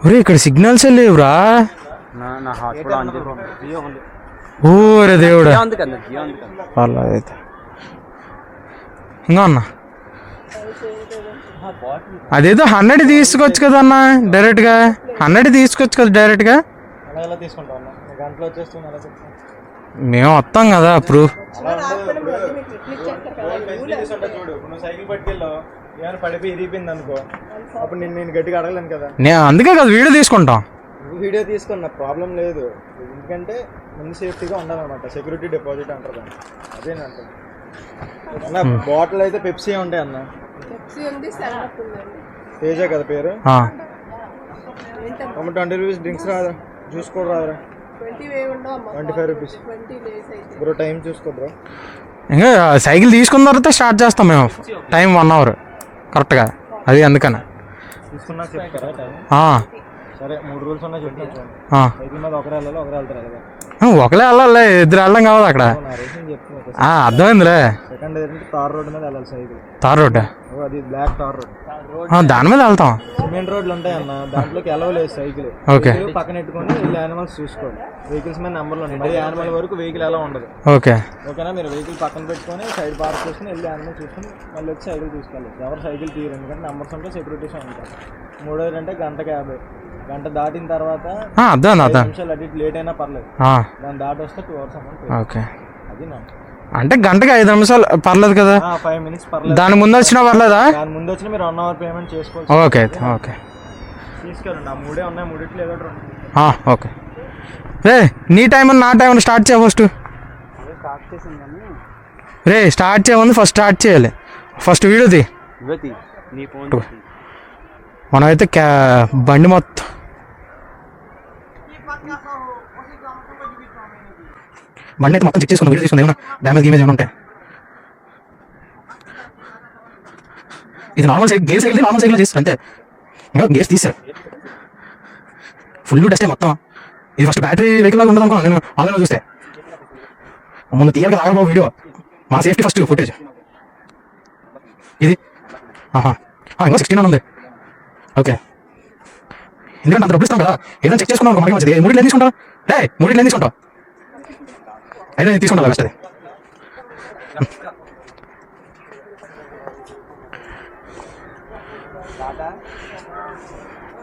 ఒరే ఇక్కడ సిగ్నల్స్ లేవురా. ఓరే దేవుడా, అయితే ఇంకా అన్న అదేదో 100 తీసుకోవచ్చు కదా అన్న, డైరెక్ట్గా 100 తీసుకోవచ్చు కదా డైరెక్ట్గా. మేము వస్తాం కదా ప్రూఫ్. నేను అందుకే కదా వీడియో తీసుకుంటాం. వీడియో తీసుకున్న ప్రాబ్లం లేదు, ఎందుకంటే ముందు సేఫ్టీగా ఉండాలన్నమాట. సెక్యూరిటీ డిపాజిట్ అంటారు దాన్ని, అదేనంటే అన్న. బాటిల్ అయితే పెప్సీ ఉంటాయి అన్న, తేజ కదా పేరు. 20 రూపీస్ డ్రింక్స్ రాదా, జ్యూస్ కూడా రాదురా. 25 రూపీస్ బ్రో. టైం చూసుకో బ్రో. ఇంకా సైకిల్ తీసుకున్న తర్వాత స్టార్ట్ చేస్తాం మేము. టైం 1 అవర్ కరెక్ట్గా, అది అందుకని తీసుకున్నా చెప్తారా టైం? సరే 3 రూల్స్ ఉన్నాయి చెప్తాను. సైకిల్ మీద ఒకరే వెళ్ళాలి, ఒకరే వెళ్తారు. ఒకలే వెళ్ళాలి, ఇద్దరు వెళ్ళడం కావాలి అక్కడ. అర్థమైందిలే. సెకండ్ తార్ రోడ్ మీద వెళ్ళాలి సైకిల్. తార్ రోడ్, అది బ్లాక్ తార్ రోడ్, దాని మీద వెళ్తాం. సిమెంట్ రోడ్లు ఉంటాయి అన్న, దాంట్లోకి వెళ్ళలేదు సైకిల్. ఓకే, పక్కన పెట్టుకొని వెళ్ళి యానిమల్స్ చూసుకోండి. వెహికల్స్ మీద నెంబర్లు ఉంటాయి, మరి యానిమల్ వరకు వెహికల్ ఎలా ఉండదు. ఓకే ఓకేనా. మీరు వెహికల్ పక్కన పెట్టుకొని సైడ్ పార్క్ చేసుకుని వెళ్ళి యానిమల్ చూసుకుని మళ్ళీ వచ్చి సైకిల్ తీసుకెళ్ళి. ఎవరు సైకిల్ తీయరు, ఎందుకంటే నెంబర్స్ ఉంటే సెక్యూరిటీస్ ఉంటాయి. 3వ అంటే 1:50, గంట దాటిన తర్వాత నిమిషాలు అటు ఇటు లేట్ అయినా పర్లేదు, దాన్ని దాటి వస్తే 2 hours అమౌంట్. ఓకే, అది నా అంటే గంటకి 5 నిమిషాలు పర్లేదు కదా. 5 minutes పర్లేదు. దాని ముందు వచ్చినా పర్లేదా? దాని ముందు వచ్చిన మీరు 1 hour పేమెంట్ చేసుకోవచ్చు. ఓకే ఓకే, తీసుకెళ్ళండి. నా 3 ఉన్నాయి, 3 ఏదో ఒకటి. ఓకే. రే నీ టైం నా టైం స్టార్ట్ చేయ ఫస్ట్. రే స్టార్ట్ చేయమంది ఫస్ట్ స్టార్ట్ చేయాలి. ఫస్ట్ వీడియో తీ. మనమైతే బండి మొత్తం అయితే మొత్తం చెక్ చేసుకుందాం. వీడియో తీసుకుందాం, ఏమన్నా డ్యామేజ్ గేమేజ్ ఏమైనా ఉంటాయి. ఇది normal cycle, gear cycle normal cycle చేస్తారు అంతే. ఇంకా గేర్స్ తీసారు, ఫుల్ డస్ట్ మొత్తం. ఇది ఫస్ట్ బ్యాటరీ వెహికల్ లాగా ఉండదు అనుకో నేను ఆన్లైన్లో చూస్తే. ముందు తీయాలి ఆగబాబు వీడియో, మా సేఫ్టీ ఫస్ట్ ఫుటేజ్ ఇది. ఇంకా 16 ఉంది. ఓకే, ఎందుకంటే అంత డబ్బులు ఇస్తాం కదా, ఏదైనా చెక్ చేసుకున్నాం మనకి మంచిది. 3 ఏం తీసుకుంటాం? 3 ఏం తీసుకుంటాం? అయితే తీసుకుంటా బెస్ట్. అది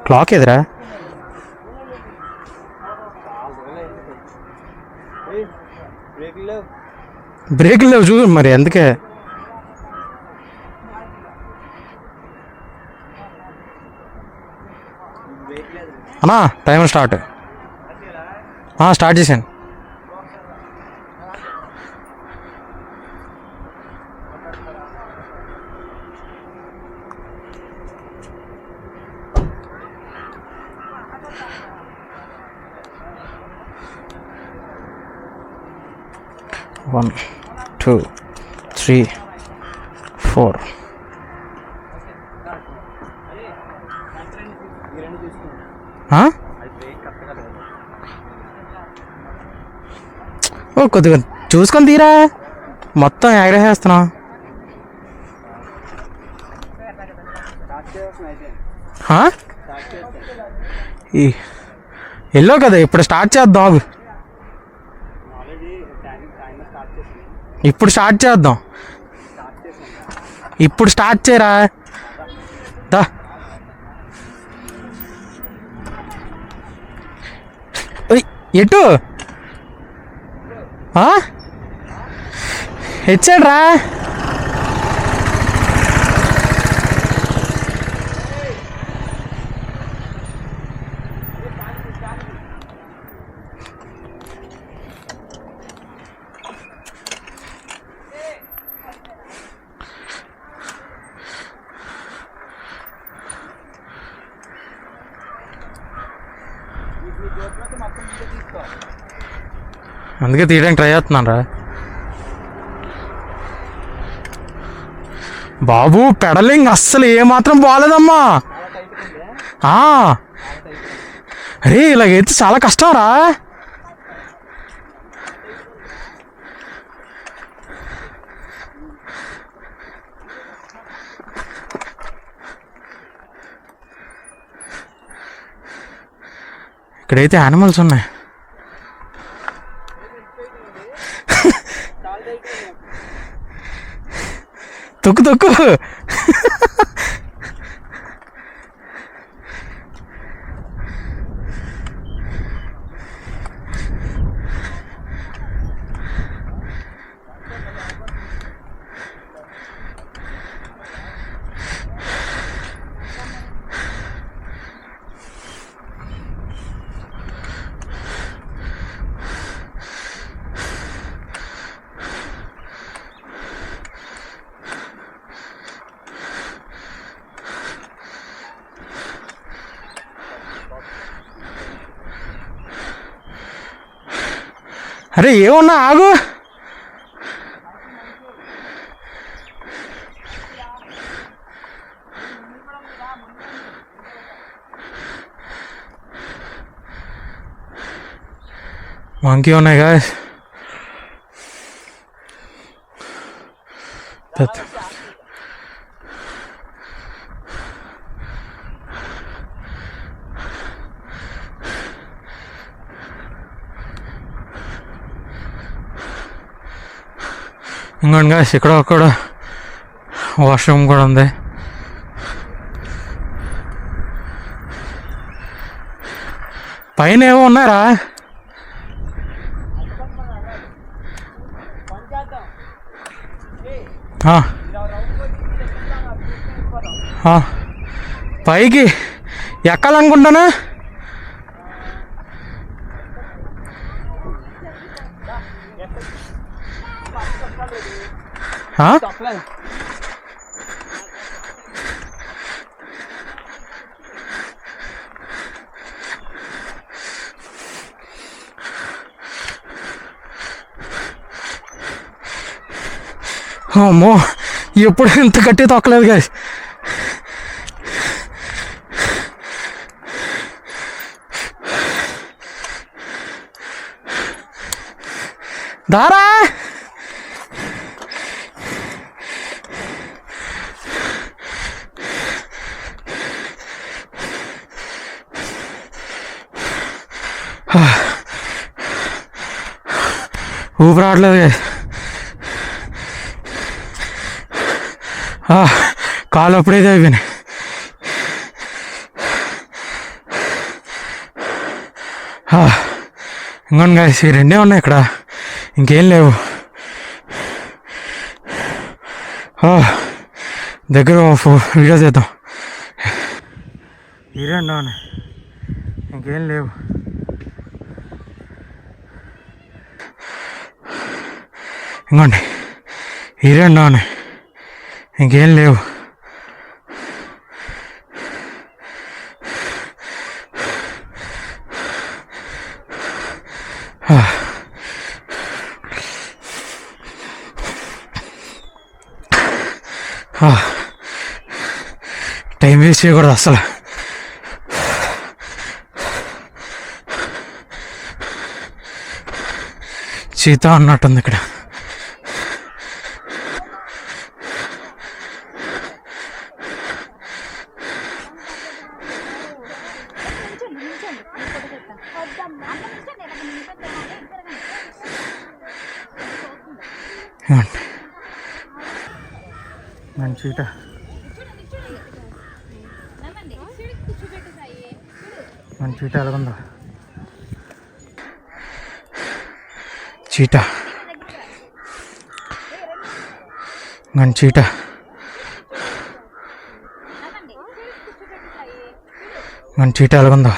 క్లాక్ ఎదురా, బ్రేక్ లేవు చూ మరి. అందుకే అన్నా టైం స్టార్ట్ చేశాను. One, 2, 3, 4. కొద్దిగా చూసుకొని తీరా, మొత్తం ఎగరేస్తున్నావు. ఎల్లో కదా, ఇప్పుడు స్టార్ట్ చేద్దాం. ఇప్పుడు స్టార్ట్ చేద్దాం, ఇప్పుడు స్టార్ట్ చేయరా. దా ఎటు హెచ్చాడ్రా. అందుకే తీయడానికి ట్రై చేస్తున్నాను రా బాబు. పెడలింగ్ అస్సలు ఏమాత్రం బాగాలేదమ్మా. అరే ఇలాగైతే చాలా కష్టం రా. ఇక్కడైతే యానిమల్స్ ఉన్నాయి. తొక్కు తొక్కు. అరే ఏమన్నా ఆగు. మంకీ ఉన్నాయి గాయస్. ఇంకోండి గాయస్, ఇక్కడ అక్కడ వాష్రూమ్ కూడా ఉంది. పైన ఏమో ఉన్నారా? పైకి ఎక్కాలనుకుంటానా? అమ్మో, ఎప్పుడు ఇంత గట్టి తొక్కలేదు గాయస్. దారా ఊపిరి రావట్లేదు గాయస్. కాలు అప్పుడైతే అయిపోయినాయి. ఇంకోండి గాయస్, ఈ రెండే ఉన్నాయి ఇక్కడ, ఇంకేం లేవు. దగ్గర వీడియో చేద్దాం. ఈ రెండో ఉన్నాయి, ఇంకేం లేవు. ఇంకోండి ఈ రెండో ఉన్నాయి, ఇంకేం లేవు. టైం వేస్ట్ చేయకూడదు అసలు. చీతా అన్నట్టుంది ఇక్కడ. మంచి చీట. మంచి చీట ఎలాగుందో. చీట మంచి చీట. మంచి చీట ఎలాగుందో.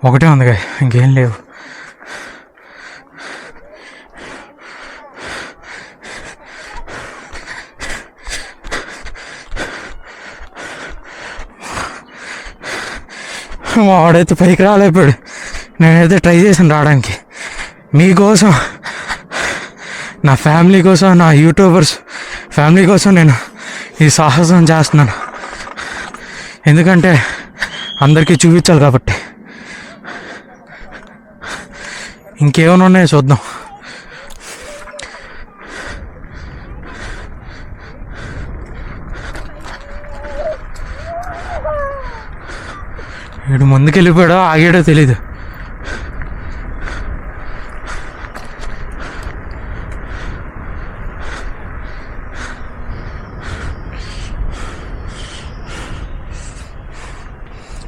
ఒకటే ఉంది కదా, ఇంకేం లేవు. వాడైతే పైకి రాలేకపోయాడు. నేనైతే ట్రై చేసాను రావడానికి. మీకోసం, నా ఫ్యామిలీ కోసం, నా యూట్యూబర్స్ ఫ్యామిలీ కోసం నేను ఈ సాహసం చేస్తున్నాను. ఎందుకంటే అందరికీ చూపించాలి కాబట్టి. ఇంకేమైనా ఉన్నాయో చూద్దాం. వీడు ముందుకు వెళ్ళిపోయాడో ఆగాడో తెలీదు.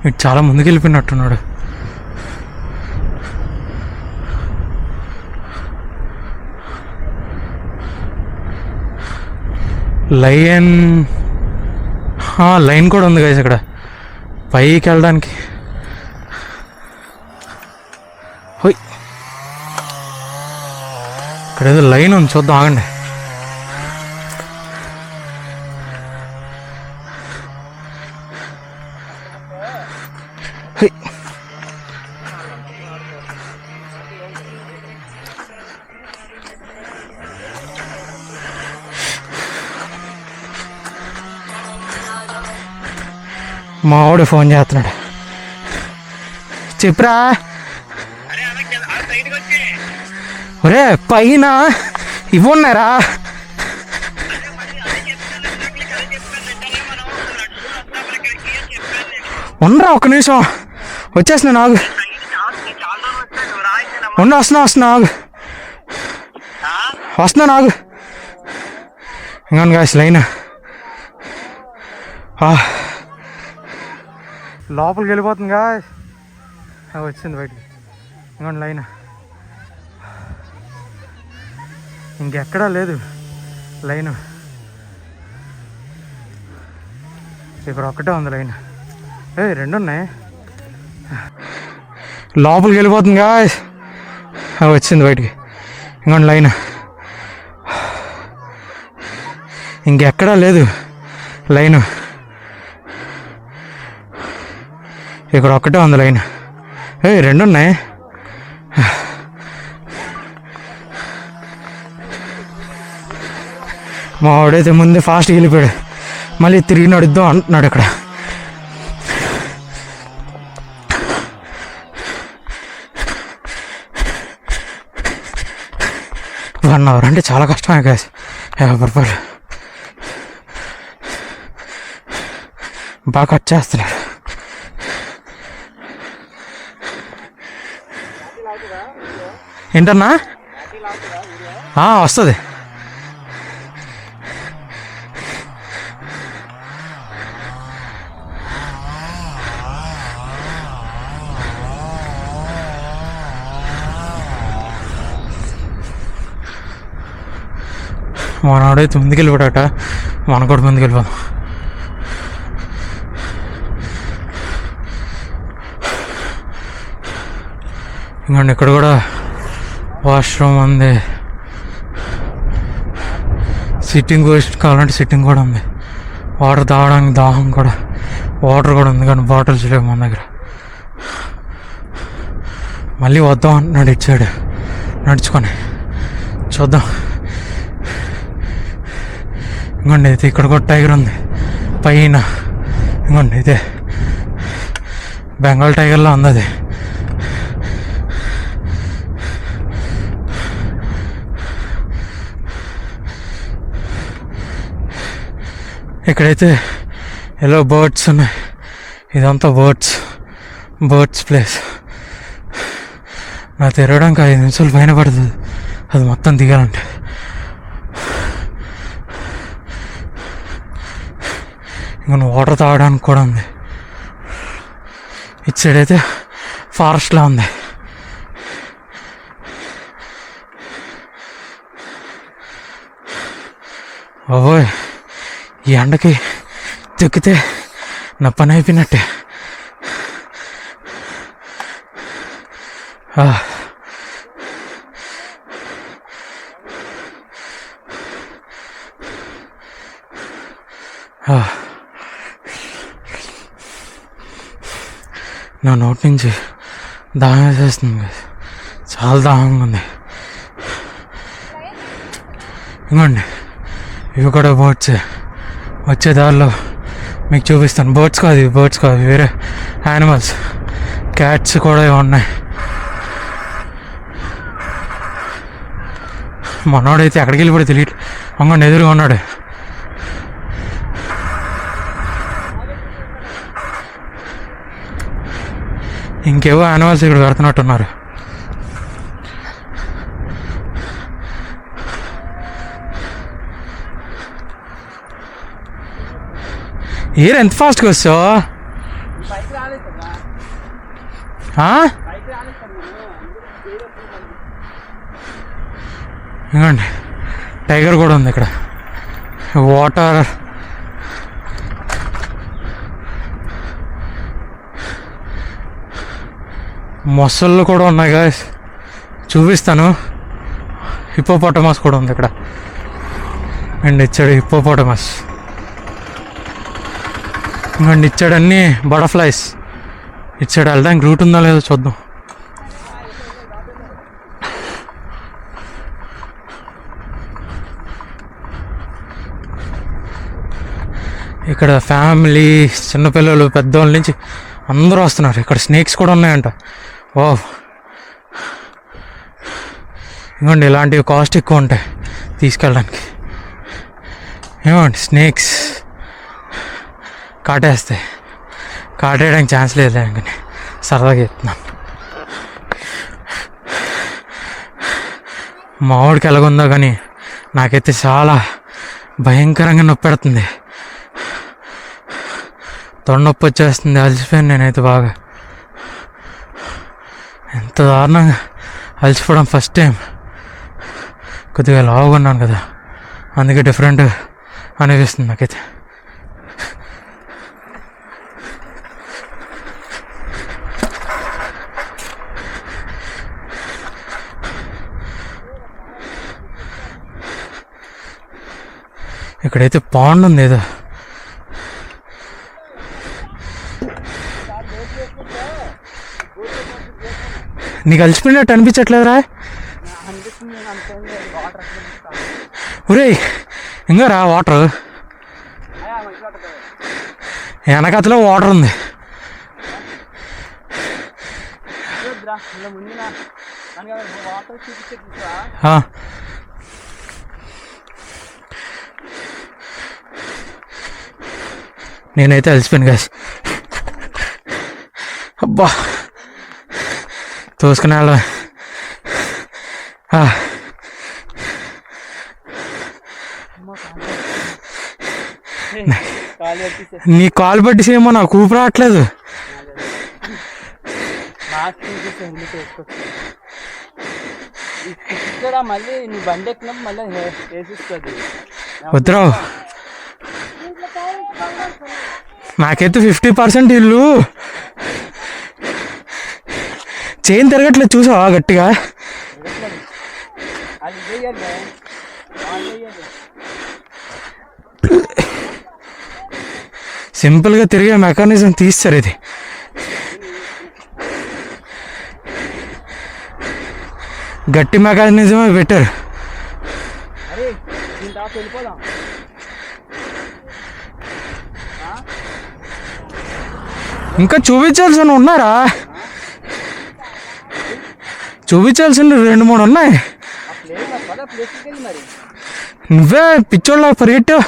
వీడు చాలా ముందుకు వెళ్ళిపోయినట్టున్నాడు. లైన్ కూడా ఉంది గైస్ ఇక్కడ పైకి వెళ్ళడానికి. హోయ్, ఇక్కడ ఏదో లైన్ ఉంది, చూద్దాం ఆగండి. హోయ్, మా వాడు ఫోన్ చేస్తున్నాడు. చెప్పురా. ఒరే పైన ఇవి ఉన్నారా? ఉండరా ఒక్క నిమిషం వచ్చేస్తున్నా నాగు. వస్తున్నా నాగు. ఇంకాను గాయస్ లైన్ లోపలికి వెళ్ళిపోతుంది గాయస్. వచ్చింది బయటికి. ఇంకోండి లైన్ ఇంకెక్కడా లేదు లైన్, ఇక్కడ ఒక్కటే ఉంది లైన్. రెండు ఉన్నాయి. లోపలికి వెళ్ళిపోతుంది గాయస్. వచ్చింది బయటికి. ఇంకోండి లైన్ ఇంకెక్కడా లేదు లైన్, ఇక్కడ ఒక్కటే ఉంది లైన్. రెండు ఉన్నాయి. మా వాడైతే ముందే ఫాస్ట్గా వెళ్ళిపోయాడు. మళ్ళీ తిరిగి నడుద్దాం అంటున్నాడు. ఇక్కడ 1 hour అంటే చాలా కష్టమే గాయస్. 50 రూపాయలు బాగా కట్ చేస్తున్నాడు. ఏంటన్నా వస్తుంది. మనవాడైతే ముందుకు వెళ్ళిపోయాట, మన కూడా ముందుకు వెళ్ళిపోదాం. ఇంకోండి ఇక్కడ కూడా వాష్రూమ్ ఉంది. సిట్టింగ్ కావాలంటే సిట్టింగ్ కూడా ఉంది. వాటర్ తాగడానికి దాహం కూడా వాటర్ కూడా ఉంది, కానీ బాటిల్స్ లేవు మన దగ్గర. మళ్ళీ వద్దాం అంటున్నాడు ఇచ్చాడు నడుచుకొని. చూద్దాం. ఇంకోండి అయితే ఇక్కడ కూడా టైగర్ ఉంది పైన. ఇంకోండి ఇదే బెంగాల్ టైగర్లా ఉంది అది. ఇక్కడైతే ఎలా బర్డ్స్ ఉన్నాయి. ఇదంతా బర్డ్స్ ప్లేస్. నాకు తిరగడానికి 5 నిమిషాలు పైన పడుతుంది అది మొత్తం దిగాలంటే. ఇంకా వాటర్ తాగడానికి కూడా ఉంది. ఇటు సైడ్ అయితే ఫారెస్ట్లా ఉంది. ఓయ్, ఈ ఎండకి దొక్కితే నా పని అయిపోయినట్టే. నా నోటి నుంచి దాహం వేసేస్తుంది, చాలా దాహంగా ఉంది. ఇంకోండి ఇవి కూడా బర్డ్స్. వచ్చే దారిలో మీకు చూపిస్తాను. బర్డ్స్ కాదు వేరే యానిమల్స్, క్యాట్స్ కూడా ఉన్నాయి. మనోడైతే ఎక్కడికి వెళ్ళిపోయి తెలియదు. అంగండి ఎదురుగా ఉన్నాడు. ఇంకేవో యానిమల్స్ ఇక్కడ పెడుతున్నట్టున్నారు. ఏరు ఎంత ఫాస్ట్గా వస్తావు? ఇవ్వండి, టైగర్ కూడా ఉంది ఇక్కడ. వాటర్ మొసళ్ళు కూడా ఉన్నాయి గాయ్స్, చూపిస్తాను. హిప్పోపోటమస్ కూడా ఉంది ఇక్కడ. అండ్ ఇచ్చాడు హిప్పోపోటమస్. ఇంకండి ఇచ్చాడు అన్నీ బటర్ఫ్లైస్ ఇచ్చాడు. వెళ్ళడానికి రూట్ ఉందో లేదో చూద్దాం. ఇక్కడ ఫ్యామిలీ, చిన్నపిల్లలు, పెద్దవాళ్ళ నుంచి అందరూ వస్తున్నారు. ఇక్కడ స్నేక్స్ కూడా ఉన్నాయంట. ఓ ఇవ్వండి, ఇలాంటివి కాస్ట్ ఎక్కువ ఉంటాయి తీసుకెళ్ళడానికి. ఏమండి స్నేక్స్ కాటేస్తాయి. కాటేయడానికి ఛాన్స్ లేదు, కానీ సరదాగా చెప్తున్నాను. మా వాడికి ఎలాగుందో కానీ నాకైతే చాలా భయంకరంగా నొప్పి పెడుతుంది. తొండొప్పి వచ్చేస్తుంది. అలసిపోయాను నేనైతే బాగా. ఎంత దారుణంగా అలసిపోవడం ఫస్ట్ టైం. కొద్దిగా లావుగా ఉన్నాను కదా, అందుకే డిఫరెంట్ అనిపిస్తుంది నాకైతే. ఇక్కడైతే పాండ్ ఉంది ఏదో. నీకు అలసిపోయినట్టు అనిపించట్లేదురా? ఒరే ఇంకా రా, వాటర్ వెనకతలో వాటర్ ఉంది. నేనైతే అలసిపోయాను గాయ్స్. అబ్బా తోసుకునే వాళ్ళ. నీ కాలు పట్టిసేమో నాకు ఊపి రావట్లేదు. మళ్ళీ నీ బండి ఎక్కినాం మళ్ళీ వేసిస్తుంది. వద్దురావు, నాకైతే 50% ఇల్లు చైన్ తిరగట్లేదు. చూసావా గట్టిగా? సింపుల్గా తిరిగే మెకానిజం తీస్తారు. ఇది గట్టి మెకానిజమే బెటర్. ఇంకా చూపించాల్సిన ఉన్నారా? చూపించాల్సిన 2-3 ఉన్నాయి. నువ్వే పిచ్చోళ్ళ పరిగెట్టావు.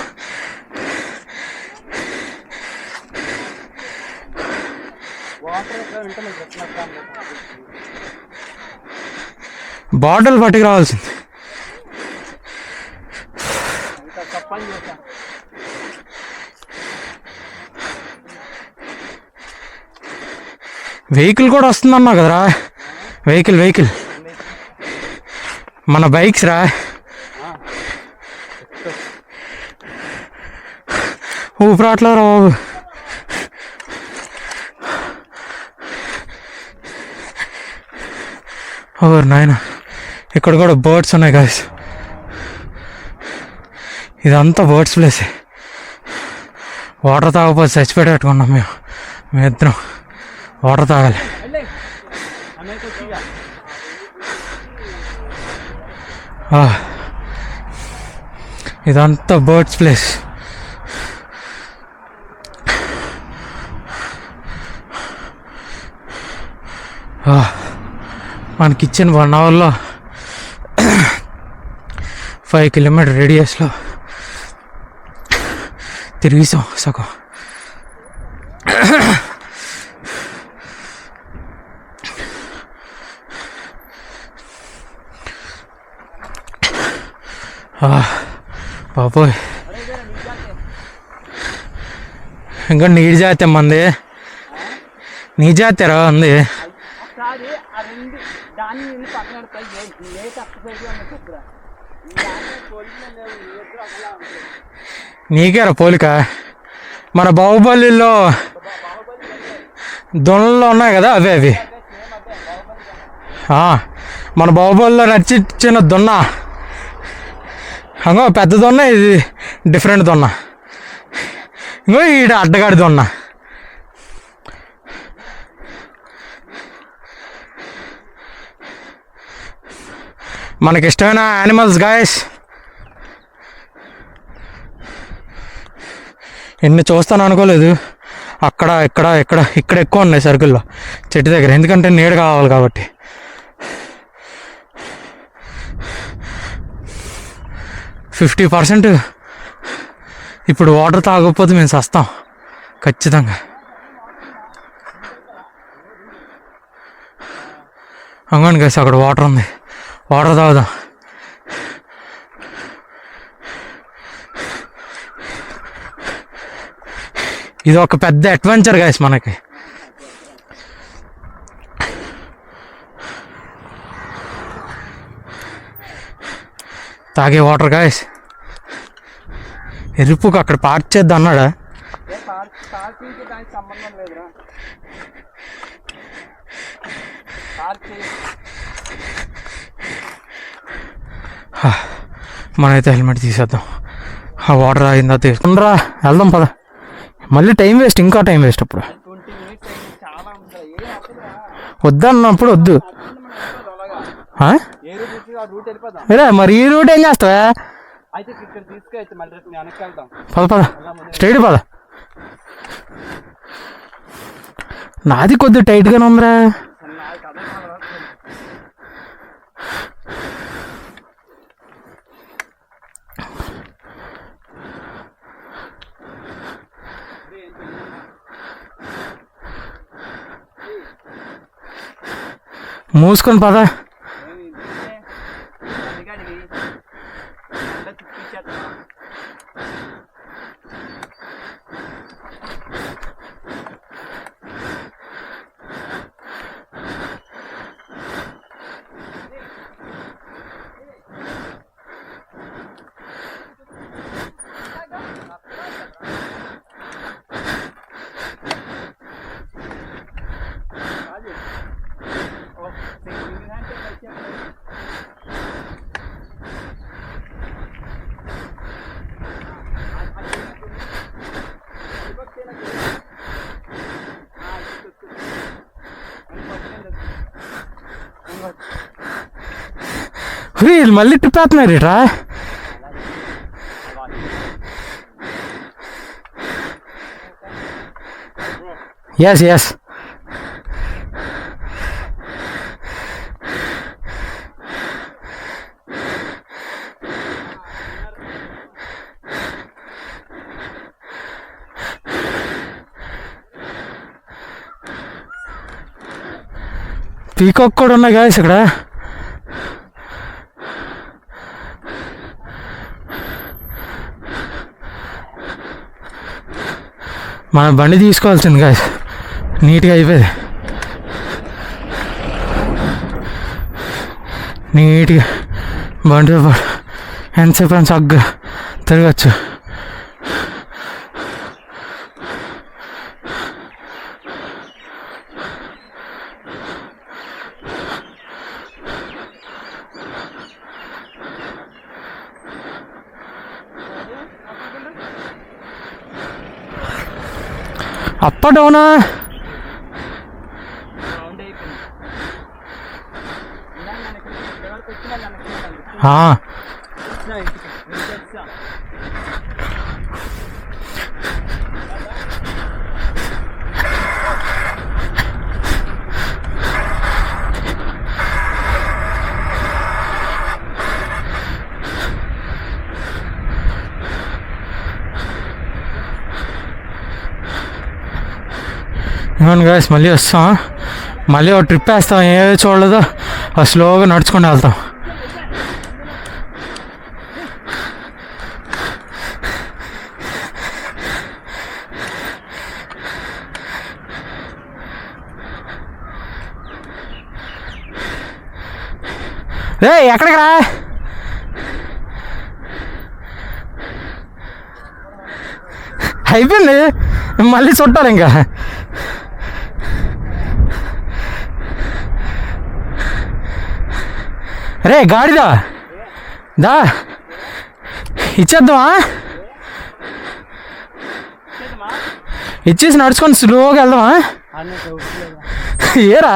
బాటిల్ పట్టుకు రావాల్సింది. వెహికల్ కూడా వస్తుందన్నా కదరా? వెహికల్ మన బైక్స్ రా. ఊపిరాట్లేరా బాబు. ఓవర్ నాయన, ఇక్కడ కూడా బర్డ్స్ ఉన్నాయి గాయ్స్. ఇదంతా బర్డ్స్ ప్లేసే. వాటర్ తాగకపోతే చచ్చిపెట్టుకున్నాం మేము ఇద్దరం. వాటర్ తాగాలి. ఇదంతా బర్డ్స్ ప్లేస్. మనకిచ్చిన 1 అవర్లో 5 కిలోమీటర్ రేడియస్లో తిరిగిసాం సగం. బాబోయ్ ఇంకా నీటి జాతి మంది నీ జాతరా ఉంది. నీకేరా పోలిక. మన బాహుబలిలో దొనల్లో ఉన్నాయి కదా అవే అవి. మన బాహుబలిలో నచ్చిన దొన్న అంగో పెద్ద దొన్న, ఇది డిఫరెంట్ దొన్న. ఇంకో ఈడ అడ్డగాడి దొన్న. మనకిష్టమైన యానిమల్స్ గాయస్. ఎన్ని చూస్తాను అనుకోలేదు. అక్కడ ఇక్కడ ఇక్కడ ఇక్కడ ఎక్కువ ఉన్నాయి సర్కిల్లో చెట్టు దగ్గర, ఎందుకంటే నీడ కావాలి కాబట్టి. 50% ఇప్పుడు వాటర్ తాగకపోతే మేము చస్తాం ఖచ్చితంగా. అంగోండి గైస్, అక్కడ వాటర్ ఉంది, వాటర్ తాగుదాం. ఇది ఒక పెద్ద అడ్వెంచర్ గైస్ మనకి. తాగే వాటర్ గాయస్. ఎరుపుకు అక్కడ పార్క్ చేద్దాం అన్నాడా? మనమైతే హెల్మెట్ తీసేద్దాం. ఆ వాటర్ ఆగిందా తీసుకుండ్రా, వెళ్దాం పద. మళ్ళీ టైం వేస్ట్, ఇంకా టైం వేస్ట్. అప్పుడు వద్దన్నప్పుడు వద్దు. మరి ఈ రూట్ ఏం చేస్తావా? పద పద, స్ట్రైట్ పద. నాది కొద్దిగా టైట్గానే ఉందిరా. మూసుకొని పద. వీళ్ళు మళ్ళీ ట్రిప్ వేస్తున్నారు ఇట్రా. ఎస్ ఎస్, పీకాక్ కూడా ఉన్నాయి గాయస్ ఇక్కడ. మన బండి తీసుకోవాల్సింది గాయస్, నీట్గా అయిపోయింది. నీట్గా బండితో పాటు ఎంతసేపు అని చక్కగా తిరగచ్చు. అప్ డౌనా? అవును గాయస్, మళ్ళీ వస్తాం. మళ్ళీ ఒక ట్రిప్ వేస్తాం. ఏ చూడలేదో స్లోగా నడుచుకుంటూ వెళ్తాం. రే ఎక్కడికి రా, అయిపోయింది మళ్ళీ చుట్టాలి ఇంకా. రే గాడిదా దా ఇచ్చేద్దామా, ఇచ్చేసి నడుచుకొని స్లోగా వెళ్దామా. ఏరా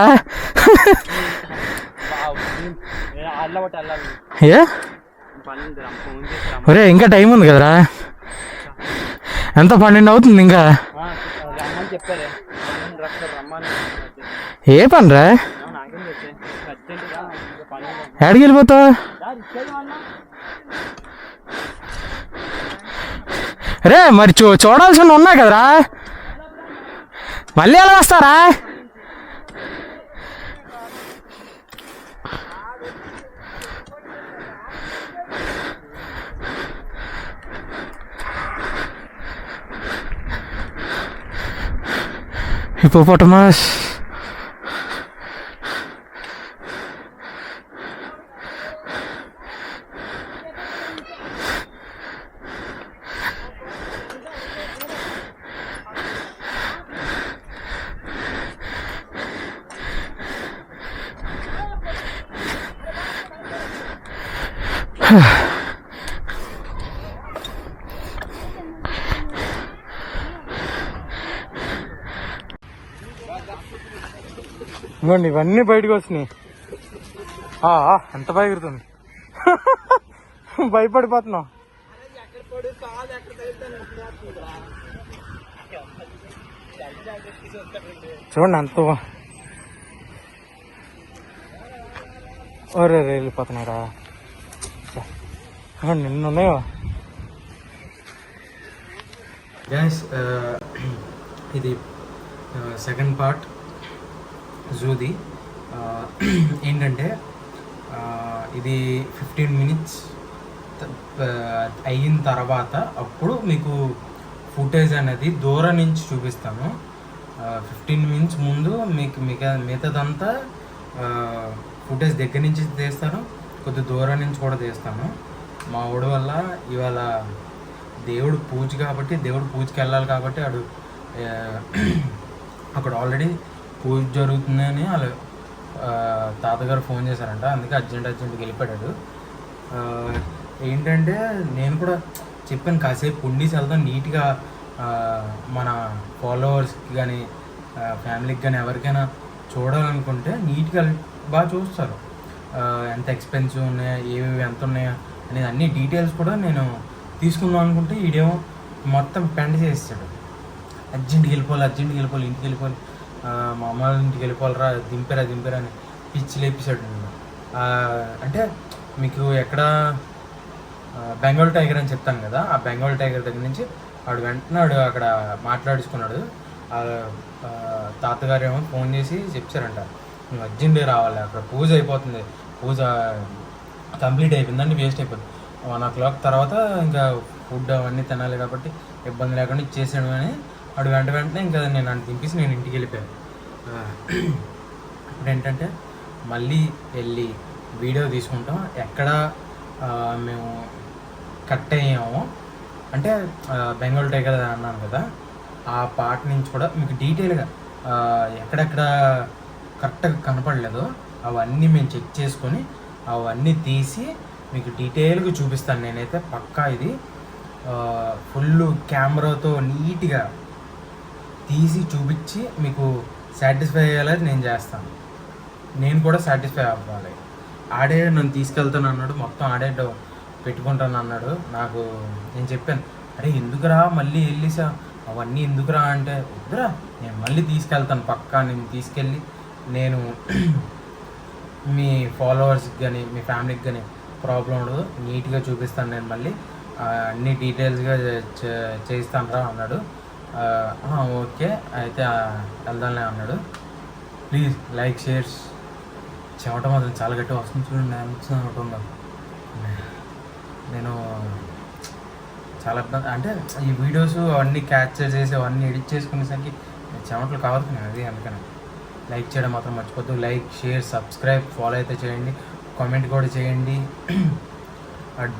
ఏ ఒరే ఇంకా టైం ఉంది కదరా, ఎంత 12 అవుతుంది ఇంకా. ఏ పనిరా, ఎక్కడికి వెళ్ళిపోతావు? రే మరి చూడాల్సి ఉన్నాయి కదరా, మళ్ళీ ఎలా వస్తారా? హిపోపోటమస్ ఇవ్వండి, ఇవన్నీ బయటకు వచ్చినాయి. ఎంత భయగురుతుంది, భయపడిపోతున్నావు. చూడండి అంత ఒరే వెళ్ళిపోతున్నాడా. నిన్నున్నాయో గ్యాస్. ఇది సెకండ్ పార్ట్ జూది. ఏంటంటే ఇది 15 minutes అయిన తర్వాత అప్పుడు మీకు ఫుటేజ్ అనేది దూరం నుంచి చూపిస్తాను. 15 minutes ముందు మీకు మిగతాదంతా ఫుటేజ్ దగ్గర నుంచి తీస్తాను, కొద్ది దూరం నుంచి కూడా తీస్తాను. మా ఊడి వల్ల ఇవాళ దేవుడు పూజ కాబట్టి, దేవుడు పూజకి వెళ్ళాలి కాబట్టి అక్కడ ఆల్రెడీ పూజ జరుగుతుందని వాళ్ళు తాతగారు ఫోన్ చేశారంట, అందుకే అర్జెంట్గా వెళ్ళిపోయాడు. ఏంటంటే నేను కూడా చెప్పాను కాసేపు ఉండేసి వెళ్దాం నీట్గా, మన ఫాలోవర్స్కి కానీ ఫ్యామిలీకి కానీ ఎవరికైనా చూడాలనుకుంటే నీట్గా బాగా చూస్తారు. ఎంత ఎక్స్పెన్సివ్ ఉన్నాయా, ఏవి ఎంత ఉన్నాయా అనేది అన్ని డీటెయిల్స్ కూడా నేను తీసుకుందాం అనుకుంటే ఈడేమో మొత్తం పెండ చేస్తాడు. అర్జెంట్కి వెళ్ళిపోవాలి, ఇంటికి వెళ్ళిపోవాలి, మా అమ్మ ఇంటికి వెళ్ళిపోవాలరా, దింపారా అని పిచ్చి లేపిస్తాడు. అంటే మీకు ఎక్కడ బెంగాల్ టైగర్ అని చెప్తాను కదా, ఆ బెంగాల్ టైగర్ దగ్గర నుంచి వెంటనే అక్కడ మాట్లాడుకున్నాడు. తాతగారు ఏమో ఫోన్ చేసి చెప్పారంట, నువ్వు అర్జెంట్గా రావాలి, అక్కడ పూజ అయిపోతుంది, పూజ కంప్లీట్ అయిపోయిందండి, వేస్ట్ అయిపోతుంది. 1 o'clock తర్వాత ఇంకా ఫుడ్ అవన్నీ తినాలి కాబట్టి ఇబ్బంది లేకుండా ఇచ్చేసాడు అని వెంటనే ఇంకా నేను నన్ను దింపేసి నేను ఇంటికి వెళ్ళిపోయాను. ఇప్పుడు ఏంటంటే మళ్ళీ వెళ్ళి వీడియో తీసుకుంటాం, ఎక్కడ మేము కట్ అయ్యామో అంటే బెంగాల్ టైగర్ అన్నాను కదా, ఆ పార్ట్ నుంచి కూడా మీకు డీటెయిల్గా ఎక్కడెక్కడ కరెక్ట్గా కనపడలేదో అవన్నీ మేము చెక్ చేసుకొని అవన్నీ తీసి మీకు డీటెయిల్గా చూపిస్తాను. నేనైతే పక్కా ఇది ఫుల్ కెమెరాతో నీట్గా తీసి చూపించి మీకు సాటిస్ఫై అయ్యేలా నేను చేస్తాను. నేను కూడా సాటిస్ఫై అవ్వాలి. ఆడే నన్ను తీసుకెళ్తాను అన్నాడు, మొత్తం ఆడే పెట్టుకుంటాను అన్నాడు. నేను చెప్పాను, అరే ఎందుకురా మళ్ళీ వెళ్ళేసా, అవన్నీ ఎందుకురా అంటే, వద్దురా నేను మళ్ళీ తీసుకెళ్తాను పక్కా, నేను తీసుకెళ్ళి నేను మీ ఫాలోవర్స్కి కానీ మీ ఫ్యామిలీకి కానీ ప్రాబ్లం ఉండదు, నీట్గా చూపిస్తాను, నేను మళ్ళీ అన్ని డీటెయిల్స్గా చేస్తాను రా అన్నాడు. ఓకే అయితే వెళ్దాంలే అన్నాడు. Please like shares. చెమట మాత్రం చాలా గట్టిగా వస్తుంది చూడండి, అనుకుంటుందా. నేను చాలా ఇబ్బంది, అంటే ఈ వీడియోస్ అవన్నీ క్యాప్చర్ చేసి అవన్నీ ఎడిట్ చేసుకునేసరికి చెమటలు కావుతున్నాయి, అది అందుకని. లైక్ చేయడం మాత్రం మర్చిపోద్దు. లైక్ షేర్ సబ్స్క్రైబ్ ఫాలో అయితే చేయండి. కామెంట్ కూడా చేయండి. అటు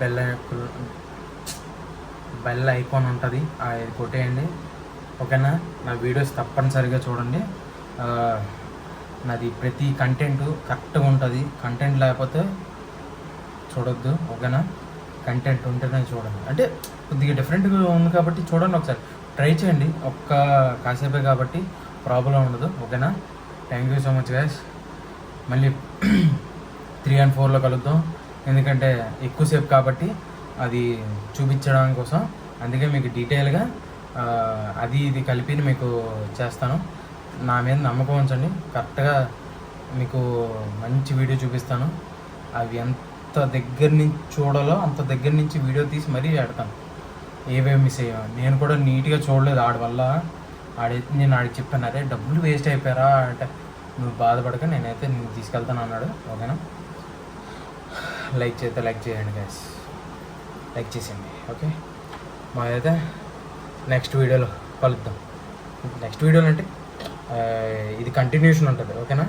బెల్ ఐకాన్ ఉంటుంది, అది కొట్టేయండి. ఓకేనా? నా వీడియోస్ తప్పనిసరిగా చూడండి. నాది ప్రతి కంటెంట్ కరెక్ట్గా ఉంటుంది. కంటెంట్ లేకపోతే చూడొద్దు. ఓకేనా? కంటెంట్ ఉంటేనే చూడండి. అంటే కొద్దిగా డిఫరెంట్గా ఉంది కాబట్టి చూడండి, ఒకసారి ట్రై చేయండి. కాసేపే కాబట్టి ప్రాబ్లం ఉండదు. ఓకేనా? Thank you so much guys. మళ్ళీ 3 and 4లో కలుద్దాం. ఎందుకంటే ఎక్కువసేపు కాబట్టి అది చూపించడం కోసం, అందుకే మీకు డీటెయిల్గా అది ఇది కలిపి మీకు చేస్తాను. నా మీద నమ్మకం ఉంచండి, కరెక్ట్గా మీకు మంచి వీడియో చూపిస్తాను. అవి ఎంత దగ్గర నుంచి చూడాలో అంత దగ్గర నుంచి వీడియో తీసి మరీ పెడతాను. ఏవేమి మిస్ అయ్యాను నేను కూడా నీట్గా చూడలేదు. ఆడి వల్ల నేను ఆడికి చెప్పాను, అరే డబ్బులు వేస్ట్ అయిపోయారా అంటే, నువ్వు బాధపడక నేనైతే నేను తీసుకెళ్తాను అన్నాడు. ఓకేనా? లైక్ చేయండి గైస్, లైక్ చేసేయండి. ఓకే, మాదైతే నెక్స్ట్ వీడియోలో కలుద్దాం. నెక్స్ట్ వీడియోలో అంటే ఇది కంటిన్యూషన్ ఉంటుంది. ఓకేనా?